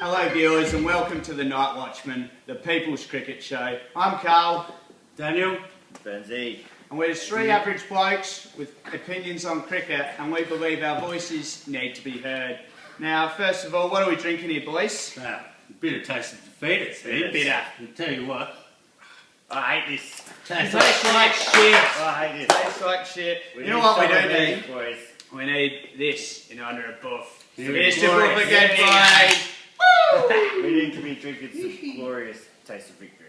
Hello viewers and welcome to the Night Watchmen, the People's Cricket Show. I'm Carl. Daniel. Benzie. And we're three average blokes with opinions on cricket and we believe our voices need to be heard. Now, first of all, what are we drinking here, boys? A bit of taste of defeat, it seems. Bitter. I'll tell you what. I hate this. Tastes like shit. I hate this. Tastes like shit. You know what we do need? Boys. We need this in honor of Buff. Here's Here's to Buff again, boys. We need to be drinking some glorious taste of victory.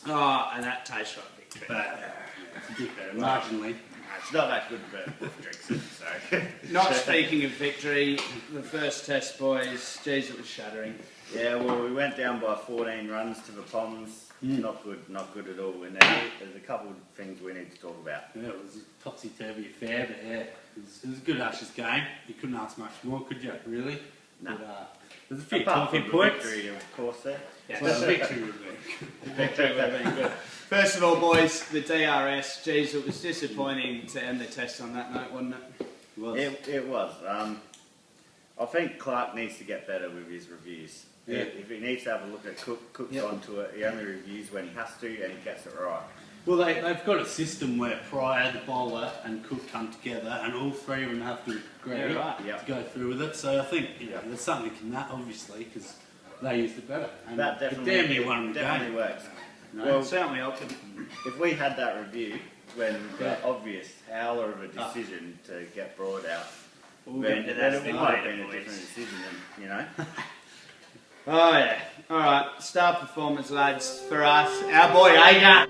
Oh, and that tastes like victory. But it's a bit better, marginally. It's not that good, but Buff drinks it, so. Not speaking of victory, the first test, boys, geez, it was shattering. Yeah, well, we went down by 14 runs to the Poms. Not good at all. And there's a couple of things we need to talk about. Yeah, it was a topsy-turvy affair, but yeah, it was a good Ashes game. You couldn't ask much more, could you, really? No. But, there's a few Apart talking from points. the victory, of course, there. Yeah. Well, the victory would be. Victory would have been good. First of all, boys, the DRS, geez, it was disappointing to end the test on that note, wasn't it? It was. It was. I think Clark needs to get better with his reviews. Yeah. If he needs to have a look at Cook's onto it, he only reviews when he has to and he gets it right. Well, they've got a system where Pryor, the bowler, and Cook come together, and all three of them have to agree Yeah, to go through with it. So I think there's something in that, obviously, because they used it better. And That it definitely, damn near won the definitely game. works. No, Well, It certainly helped him. if we had that review when the Yeah. obvious howler of a decision to get brought out, We'll then get to that it in a might have minute, been a boys. different decision, than, you know. Oh, yeah. All right, star performance, lads, for us. Our boy, Aga.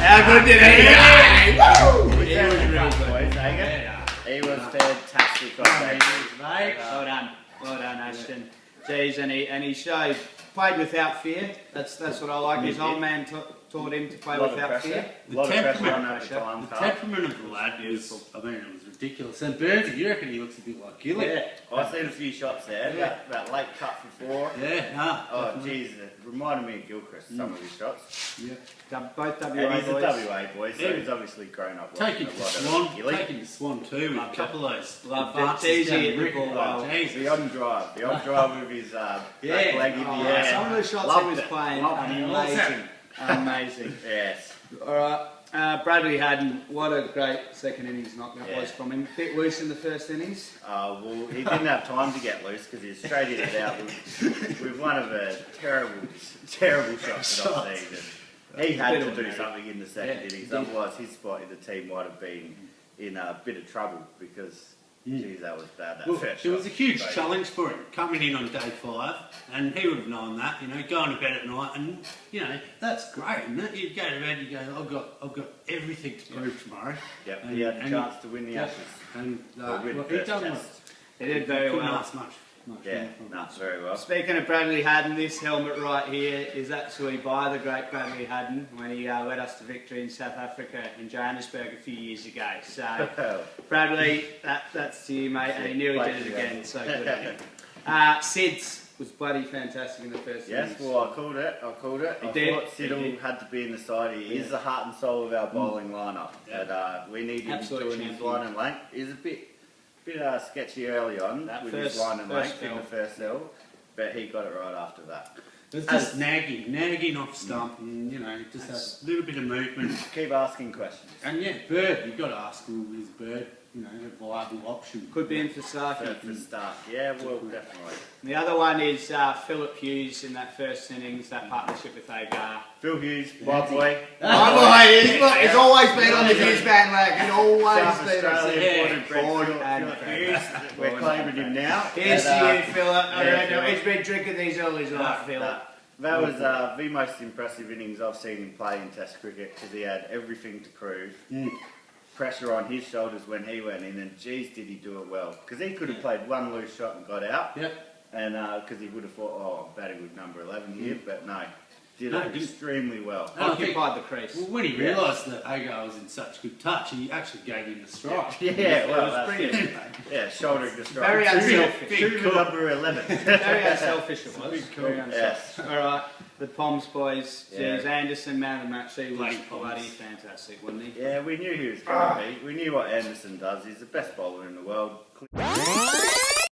How good did he go? He was real good, He was fantastic on that. Mate. Well done, Ashton. Jeez, and he showed, played without fear. That's what I like. His old man taught him to play A lot of without pressure. fear. A lot of pressure temperament- on that time, The Carl. temperament of the lad was, I mean, it was ridiculous. And Burnsy, you reckon he looks a bit like Gilly? Yeah, I've seen a few shots there. Yeah. That late cut before. Yeah, nah. Oh, jeez, it reminded me of Gilchrist, some of his shots. Yeah. Both WA And he's a boys. WA boy, so Yeah. he's obviously grown up Taking watching to a lot Swan, of Gilly. taking to Swan too, with a couple of those Love advances that. Easy down at the Rick. ball well. Jesus. The on drive with his back leg in the Oh, air. some of the shots Loved he was it. playing, Loved it. amazing. Amazing. Yes. All right, Bradley Haddon, what a great second innings knock that Yeah. was from him. Bit loose in the first innings. Well, he didn't have time to get loose because he straight in it out with one of the terrible shots that I've seen. And he had to do something in the second innings, otherwise his spot in the team might have been in a bit of trouble because, geez, that was bad. That Well, first it was shot. a huge So, challenge for him coming in on day 5, and he would have known that. You know, going to bed at night, and you know that's great, isn't it? You go to bed, you go, I've got everything to prove tomorrow. Yep, And- he had a and- chance to win the Ashes. And Or win well, the he first done test. He did very couldn't well. ask much Yeah, more from no, very well. Speaking of Bradley Haddon, this helmet right here is actually by the great Bradley Haddon when he led us to victory in South Africa in Johannesburg a few years ago. So, Bradley, that's to you, mate, and he nearly did it again, so good on him. Sids was bloody fantastic in the first Yes, innings. well, I called it. I did. thought Siddle had to be in the side. He is the heart and soul of our bowling lineup. Yeah. And we need him Absolute doing his champion. line and length. He's a bit sketchy early on That with first- his line and first length in the first cell, but he got it right after that. It's just nagging off stump, and you know, just a little bit of movement. Keep asking questions. And yeah, Bird, you've got to ask, is Bird, you know, a viable option? Could be in for Saki. For start, yeah, well, definitely. The other one is Philip Hughes in that first innings, that partnership with Agar. Phil Hughes, my boy. My boy, he's always been on the Hughes bandwagon. Always South been on Australian the born and bred Born Philip and Hughes. We're claiming him now. Here's And, to you, Philip. yeah, Philip. He's been drinking these all his life, Philip. That was the most impressive innings I've seen him play in Test cricket because he had everything to prove. Pressure on his shoulders when he went in, and geez, did he do it well? Because he could have played one loose shot and got out, Yep. and because he would have thought, oh, I'm batting with number 11 here, but no. did extremely well. Occupied the crease. Well, when he realised that Agar was in such good touch, he actually gave him the strike. Yeah, well, it was brilliant. Yeah, shouldering the strike. Very unselfish. To number 11. Very unselfish it was. Very unselfish. Yes. All right, the Poms boys. Yeah. Geez, Anderson, man of the match. He was Bloody bloody Poms. fantastic, wasn't he? Yeah, we knew he was going to be. We knew what Anderson does. He's the best bowler in the world.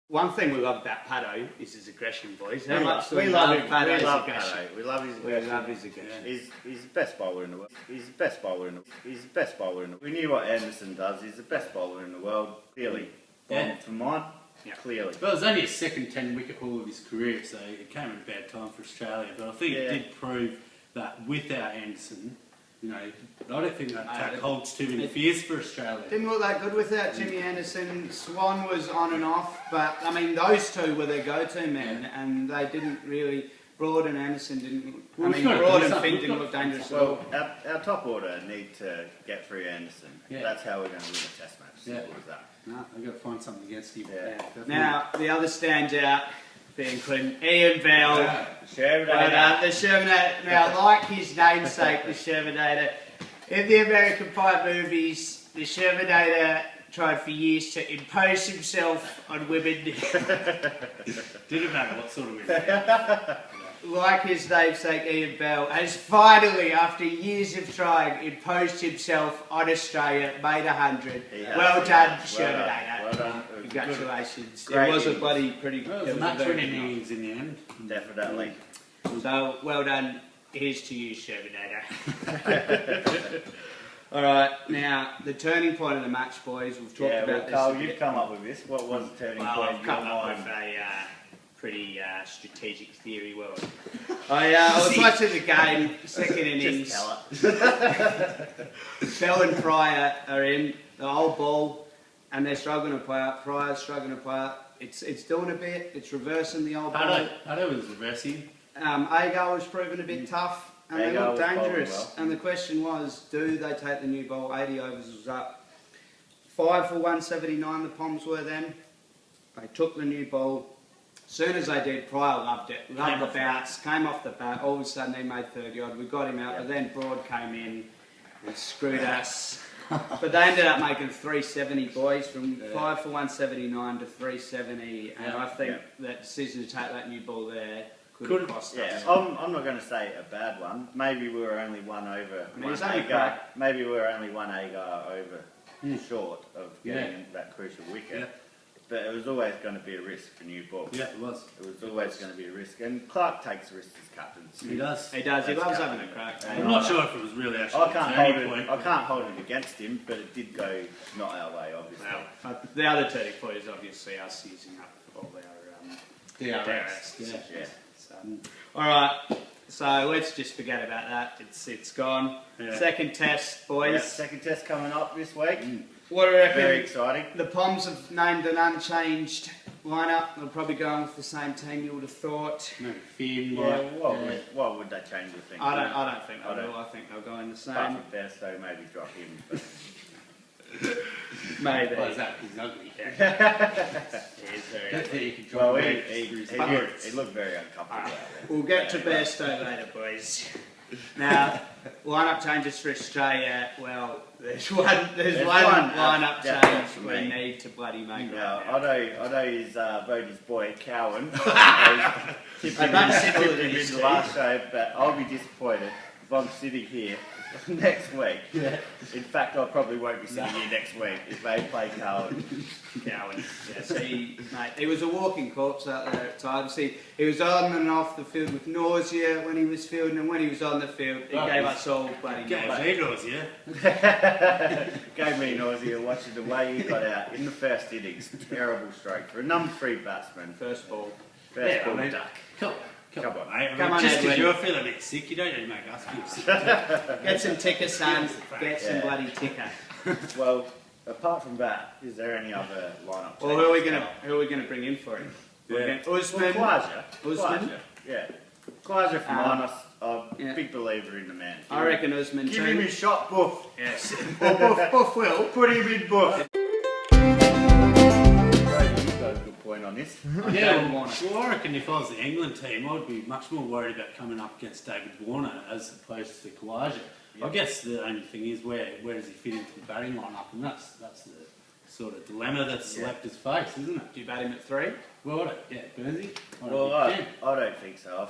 One thing we love about Paddo is his aggression, boys. How much do we we love love Paddo's aggression? Paddo. We love his We aggression. love his aggression. He's the best bowler in the world. He's the best bowler in the He's the best bowler in the We knew what Anderson does. He's the best bowler in the world. Clearly. Yeah. For mine, Yeah. clearly. Well, it was only his second 10-wicket haul of his career, so it came at a bad time for Australia. But I think it did prove that without Anderson, you know, I don't think that attack holds too many fears for Australia. Didn't look that good without Jimmy Anderson. Swan was on and off, but I mean, those two were their go-to men, and they didn't really. Broad and Anderson didn't. Well, I mean, we've got to Broad do and something. Finn didn't look dangerous at Well, all. our top order need to get through Anderson. Yeah. That's how we're going to win a test match. Simple as that. No, I've got to find something against him. Yeah. Definitely. Now, the other standout, being Clinton, Ian Bell. Sherwood, The Shermanator. Now, like his namesake, the Shermanator, in the American Pie movies, the Shermanator tried for years to impose himself on women. Didn't matter what sort of women. Like his namesake Ian Bell, has finally, after years of trying, imposed himself on Australia, made 100. Well done, Shermanator. Well done. Congratulations. Great It was a innings. bloody pretty. Well, it was it a was match very winning good night. innings in the end. Definitely. So, well done. Here's to you, Shermanator. All right, now, the turning point of the match, boys. We've talked about this. Carl, a bit. you've come up with this. What was the turning Well, point I've in your come up mind? with a pretty strategic theory. Well, I was watching the game, second innings. Just tell it. Bell and Pryor are in the old ball, and they're struggling to play up. Pryor's struggling to play up. It's doing a bit. It's reversing the old ball. Paddo was reversing. Agar was proving a bit tough, and they Agar looked was bowling dangerous. well. And the question was, do they take the new ball? 80 overs was up. 5 for 179, the Poms were then. They took the new ball. As soon as they did, Pryor loved it. Loved the bounce. Came off the bat. All of a sudden, he made 30 odd. We got him out, but then Broad came in and screwed us. But they ended up making 370, boys, from 5 for 179 to 370. And I think that decision to take that new ball there could have cost us. I'm not going to say a bad one. Maybe we were only one over. I mean, it's one only Agar. crack. Maybe we were only one Agar over short of getting that crucial wicket. Yeah. But it was always going to be a risk for new ball. Yeah, it was. It was always going to be a risk. And Clark takes risks as captain. He does. He does. He That's loves captain. having a crack. I'm not sure if it was really actually I can't a hold turning it. point. I can't hold it against him, but it did go not our way, obviously. Well, but the other turning point is obviously us using up all our DRS. Yeah. So, all right. So let's just forget about that. It's gone. Yeah. Second test, Yeah, boys. second test coming up this week. What do you reckon? Very exciting. The Poms have named an unchanged lineup. They'll probably go on with the same team. You would have thought. No, Finn, Yeah, yeah. what would they change the thing? I don't think I they don't. will. I think they'll go in the same. Apart from Bairstow, maybe drop him. But Maybe. Well, he's ugly. He is very Don't ugly. think you can drop well, him. he looked very uncomfortable out there. We'll get to Bairstow later, boys. Now, lineup changes for Australia. Well, there's one lineup yeah, change for we me. need to bloody make Now, right now. I know he's Bodie's boy, Cowan. Tipped I've done similar to him in this, the Steve. last show, but I'll be disappointed if I'm sitting here next week. Yeah. In fact, I probably won't be sitting here next week if they play Cowan. Cowan. Yes, he was a walking corpse out there at times. He was on and off the field with nausea when he was fielding, and when he was on the field, he gave us all bloody nausea. Gave me nausea watching the way he got out in the first innings. Terrible stroke for a number 3 batsman. First ball. First ball I mean, duck. Come Come on, mate. Come on, Just because Edwin. you're feeling a bit sick, you don't need to make us feel sick. Get some ticker, son. Get some Yeah. bloody ticker. Well, apart from that, is there any other lineup? Well, who are we gonna bring in for him? Usman. Klaja. Yeah. Klaja from Um, Minus. I'm yeah. a big believer in the man. I reckon Usman Give too. him his shot, Buff. Yes. Buff will. Put him in Buff. You've got a good point point on this. Yeah, well, I reckon if I was the England team, I'd be much more worried about coming up against David Warner as opposed to Kawaja. Yep. I guess the only thing is where does he fit into the batting lineup, and that's the sort of dilemma that's left his face, isn't it? Do you bat him at 3? Well, Burnsy. Well, I don't think so.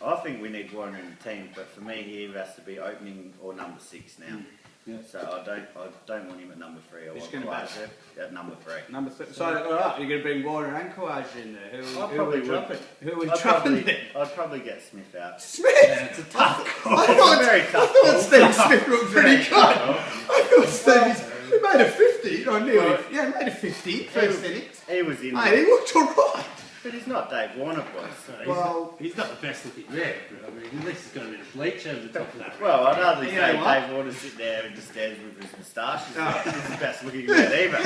I think we need Warner in the team, but for me, he has to be opening or number 6 now. Yeah. So I don't want him at number 3. I want Kawaja at number 3. Number 3. So, all right, you're going to bring Warner and Kawaja in there. Who would drop it? Who would I'd drop it? I'd probably get Smith out. Smith? Yeah, it's a tough call. It's a very tough I thought call. Steve Smith looked pretty good. I thought Steve, he made a 50. Or nearly. Yeah, he made a 50 first innings. He was in. Mate, he looked all right. But he's not Dave Warner, boys. So he's not the best looking red, but I mean, at least he's got a bit of bleach over the top of that. Well, I'd hardly You say know what? Dave Warner sit there in the stands with his moustache. He's the best looking red either.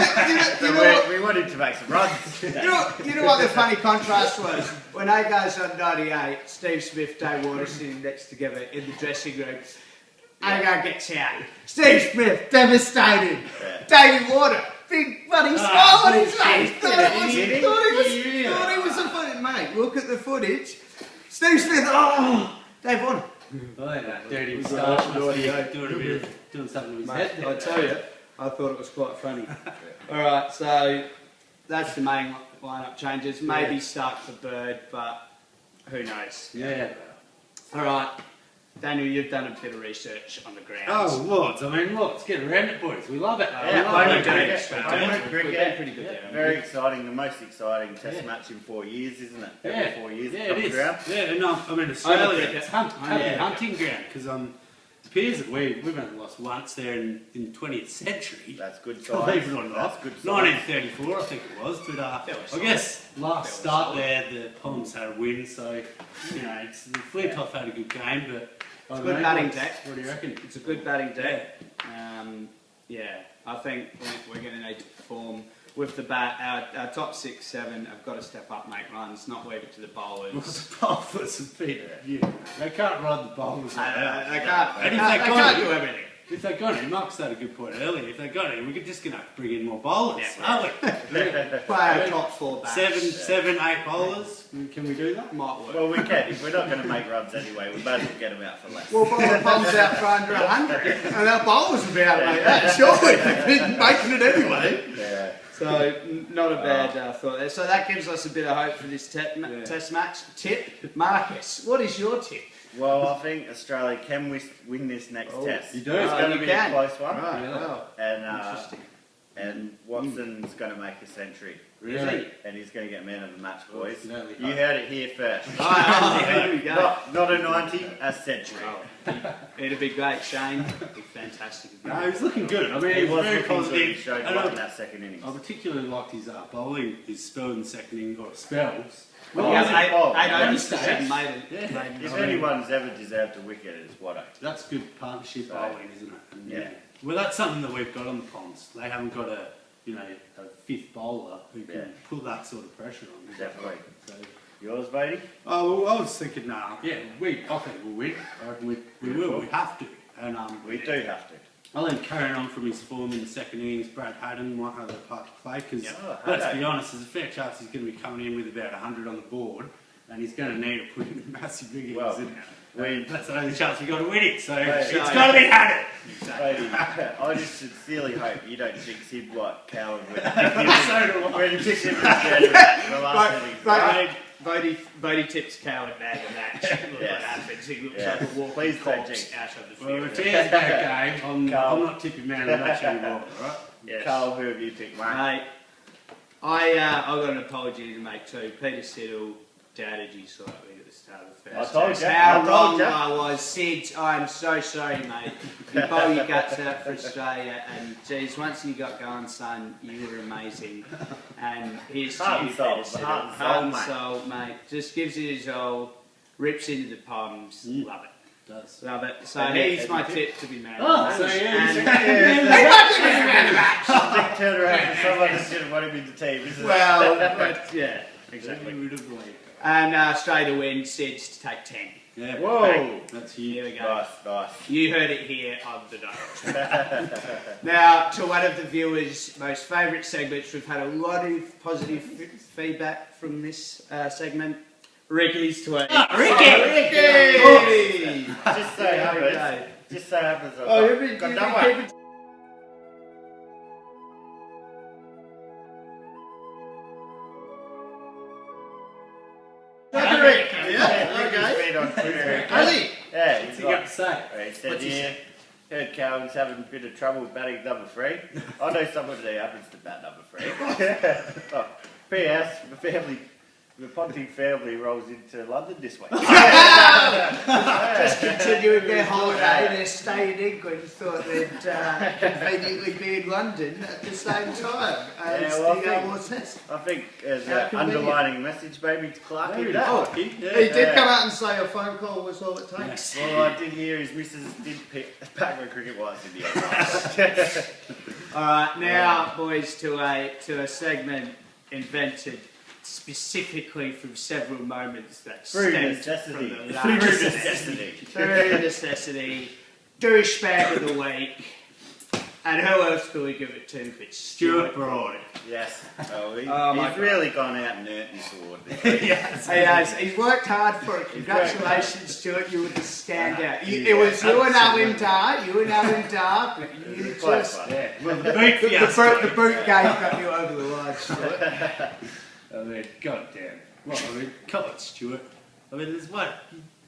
You know what? We want him to make some runs. You know what the funny contrast was? When I goes on 98, Steve Smith, Dave Warner sitting next together in the dressing room. Agar gets out. Steve Smith, devastated. Yeah. David Warner, big bloody smile on his face. Thought he was a funny mate. Look at the footage. Steve Smith, Dave Warner. Oh, that dirty moustache must be doing something with his head there. I tell you, I thought it was quite funny. Alright, so that's the main lineup changes. Maybe start for Bird, but who knows? Yeah. Alright, Daniel, you've done a bit of research on the ground. Oh, lots. I mean, let's get around it, boys. We love it. Yeah, Home cricket. We've been pretty good there. Very exciting, the most exciting test match in 4 years, isn't it? Every 4 years, it is. ground. Yeah, and I mean, Australia, cricket. it's hunting ground, because it appears that we've only lost once there in the 20th century. That's good sign. Believe it or not. That's good 1934, I think it was. But I guess last start there, the Poms had a win, so, you know, Flintoff had a good game, but... It's a good batting deck. What do you reckon? It's a good batting deck. I think we're going to need to perform with the bat. Our top 6, 7 have got to step up, make runs, not leave it to the bowlers. The bowlers have been, they can't ride the bowlers like that. They can't. And They if can't do everything. If they got him, Mark's had a good point earlier. If they got him, we're just going to have to bring in more bowlers, aren't we? Play our top 4 bats. Seven, 8 bowlers. Can we do that? Might work. Well, we can. If we're not going to make runs anyway, we might as well get them out for less. We'll bowl the bombs out for under 100, and our bowlers will be able to make that, surely. They've been making it anyway. Yeah. So, not a bad thought there. So that gives us a bit of hope for this test match. Tip, Marcus, what is your tip? Well, I think Australia can win this next test. You do? It's going to be a close one. Right, well, And, and Watson's going to make a century. Really? And he's going to get man of the match, boys. Definitely. You heard it here first. here we go. Not a 90, a century. It'd be great, Shane. It'd be fantastic. No, he's looking good. I mean, He he's was very looking good. He positive. showed And right in that second innings. I particularly liked his bowling, his spell in the second innings, or spells. Well, Oh, yeah, eight overs to mistakes. 7 made it. Yeah. If anyone's ever deserved a wicket, it's Watto. That's good partnership bowling, isn't it? And, Yeah. Well, that's something that we've got on the Ponds. They haven't got a 5th bowler who can put that sort of pressure on. Definitely. So, Yours, Beatty? well, I was thinking, I think we'll win. I reckon we will. We have to. And We do have to. I think carrying on from his form in the second innings, Brad Haddon might have a part to play because, Yeah. let's be honest, there's a fair chance he's going to be coming in with about 100 on the board and he's going to need to put in massive big innings. Well, That's the only chance we've got to win it, so it's so- got to be Haddon. Beatty, I just sincerely hope you don't jinx him like Cowan when So he picked him the last innings. Bodie tips coward bad in that. Look what Yes. happens. He looks Yes. like a walking Please don't corpse jinx. out of the Well, field. if he has a bad game, I'm not tipping man of the match anymore, right? Yes. Carl, who have you picked, mate? Mate, I've got an apology to make too. Peter Siddle doubted you slightly at the start of the first I told test. you. How I told wrong you. I was. Sid, I'm so sorry, mate. You bowl your guts out for Australia, and geez, once you got going, son, you were amazing. And here's to Heart you, and soul, Peter Siddle. heart and soul, Heart and mate. soul, mate. Just gives it his all, rips into the palms. Love it. Does. Love it. So And he's and my you tip to be man. Oh, of so the match. yeah, And- he's- Dick turned around and someone just didn't want him in the team, isn't Well, but, yeah, exactly. We would have believed. And straight to win, Sid's to take 10. Yeah. Whoa! That's Here huge. we go. Nice. You heard it here on the note. Now, to one of the viewers' most favourite segments, we've had a lot of positive feedback from this segment. Ricky's tweet. Ricky! Just so happens. Just so happens. I've got another one. Rick. Yeah, Ricky's been on Twitter. Has he? Yeah, What's he got to say? He said here, heard Calvin's having a bit of trouble batting number 3. I know someone who happens to bat number 3. Oh, P.S. The Ponting family rolls into London this week. Just continuing their holiday, they're staying in England, thought they'd conveniently be in London at the same time as the test. I think there's an underlining message maybe to Clark in that. He did come out and say a phone call was all it takes. Well, I did hear his missus did pack my cricket wise in the end. Alright, now boys, to a segment invented specifically from several moments that stemmed from the Through necessity, douchebag of the week, and who else do we give it to but Stuart Broad? Yes. Oh, he's really gone out and earned his award. Yes, he has. He's worked hard for it. Congratulations, Stuart. You were the standout. It was you and Owen Dar, but you just... Well, the boot game got you over the line, Stuart. I mean, goddamn. Well, I mean, come on, Stuart. I mean, there's what?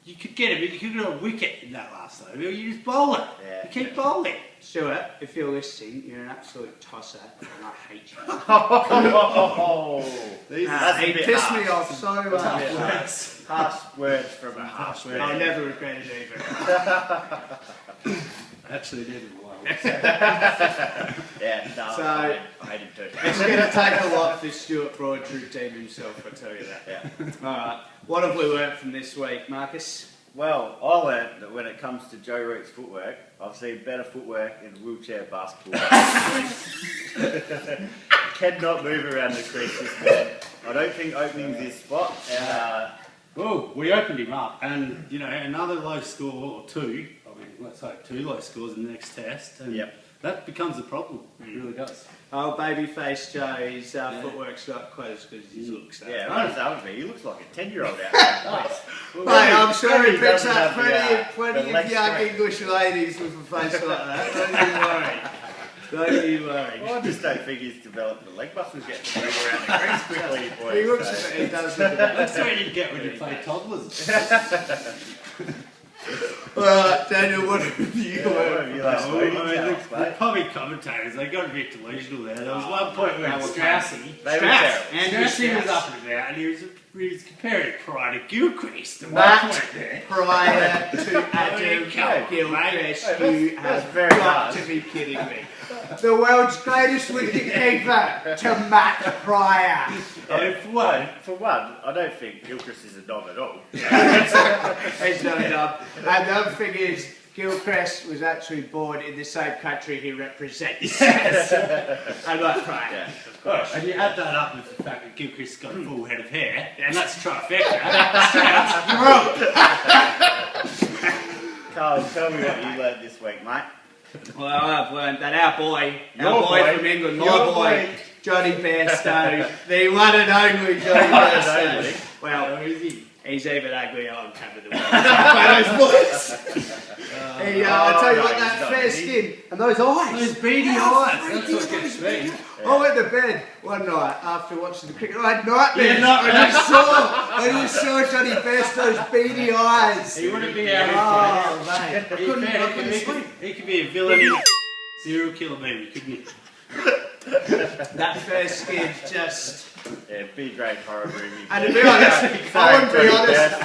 You could get him, you could get a wicket in that last over. You just bowl it. Yeah. You keep bowling. Stuart, if you're listening, you're an absolute tosser, and I hate you. He pissed me off so much. Harsh words from a harsh word. I'll never regret it either. Actually, did it well. Yeah, no, So, I hate him too. It's going to take a lot for Stuart Broad to redeem himself, I tell you that. Yeah. Alright, what have we learnt from this week, Marcus? Well, I learned that when it comes to Joe Root's footwork, I've seen better footwork in wheelchair basketball. Cannot move around the crease this man. I don't think opening's his spot. Well, we opened him up, and you know, another low score or two. I mean, let's hope 2 low scores in the next test, and that becomes a problem. It really does. Oh, babyface Joe, his footwork's not close because his looks. Yeah, honestly, he looks like a 10-year-old out there. Well, hey, I'm sure he picks up plenty of young English ladies with a face like that. Don't you worry. Well, I just don't think he's developed the leg muscles yet to move around the crease quickly. Boy, he looks he does look a bit. That's what you get when you play toddlers. Alright, Daniel, what have you learned? The public commentators, they got a bit delusional there. There was one point where Straussy was up and about, and he was comparing Pryor to Gilchrist. Prior to Adam Gilchrist, you have got to be kidding me. The world's greatest wicketkeeper to Matt Pryor. For one, I don't think Gilchrist is a knob at all. He's not a knob. And the other thing is, Gilchrist was actually born in the same country he represents. Unlike Pryor. Yeah. Of course. And you add that up with the fact that Gilchrist's got a full head of hair, and that's trifecta. You're wrong. Carl, tell me what you learned this week, mate. Well, I've learned that our boy from England, my boy, Johnny Bairstow, the one and only Johnny Bairstow. Well, who is he? He's even uglier on camera than those boys. I tell you what, that fair skin and those eyes. Those beady eyes. That's what gets me. I went to bed one night after watching the cricket. I had nightmares. I just saw Johnny Bairstow's beady eyes. He wouldn't be out. Oh, mate. I couldn't sleep. He could be a villain in a serial killer movie, couldn't he? That fair skin just... Yeah, big great horror movie. And to be honest,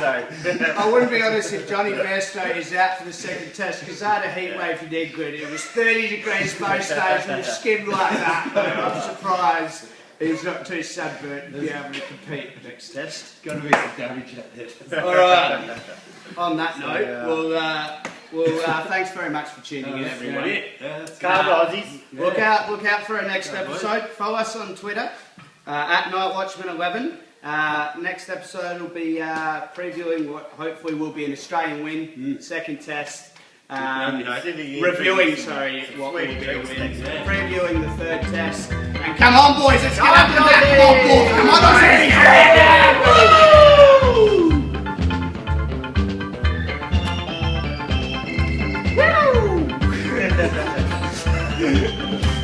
I wouldn't be honest if Johnny Bairstow is out for the second test, because I had a heat wave in England. It was 30 degrees most days with skin like that. I'm surprised he's not too sunburnt to be able to compete the next test. Got to be some damage out there. Alright, on that note, thanks very much for tuning in, everyone. Look out for our next episode. Follow us on Twitter. At Night Watchmen 11. Next episode will be previewing what hopefully will be an Australian win, second test. Reviewing, sorry, what will be a win. Previewing the third test. And come on, boys, let's get up to that. Come on, boys. Woo!